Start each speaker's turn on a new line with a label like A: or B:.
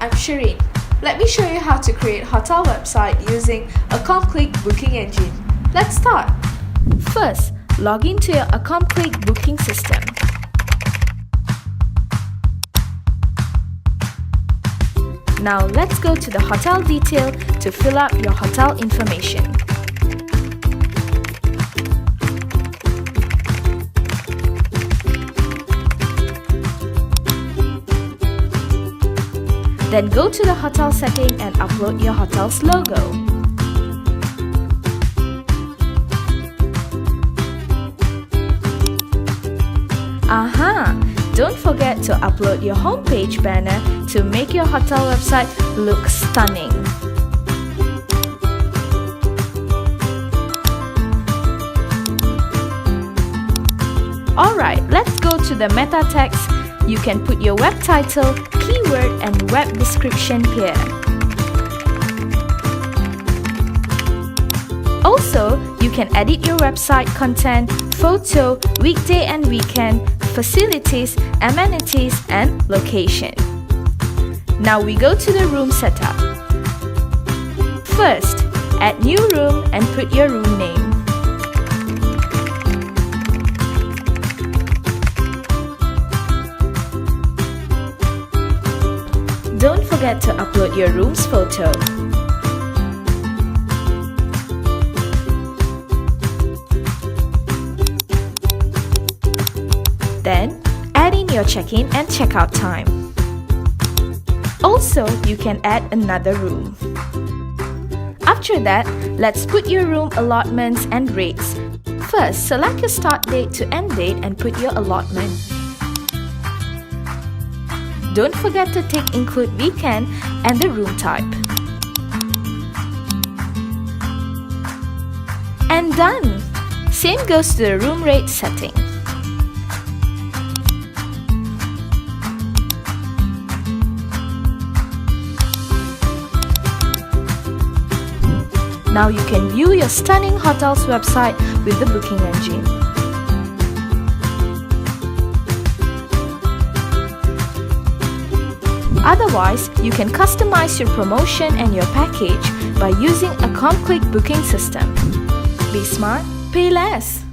A: I'm Shireen. Let me show you how to create hotel website using Click booking engine. Let's start. First, log into your Click booking system. Now let's go to the hotel detail to fill up your hotel information. Then go to the hotel setting and upload your hotel's logo. Don't forget to upload your homepage banner to make your hotel website look stunning. Alright, let's go to the meta text. You can put your web title, keyword and web description here. Also, you can edit your website content, photo, weekday and weekend, facilities, amenities and location. Now we go to the room setup. First, add new room and put your room name. Don't forget to upload your room's photo. Then, add in your check-in and check-out time. Also, you can add another room. After that, let's put your room allotments and rates. First, select your start date to end date and put your allotment. Don't forget to tick include weekend and the room type. And done! Same goes to the room rate setting. Now you can view your stunning hotel's website with the booking engine. Otherwise, you can customize your promotion and your package by using a Click booking system. Be smart, pay less!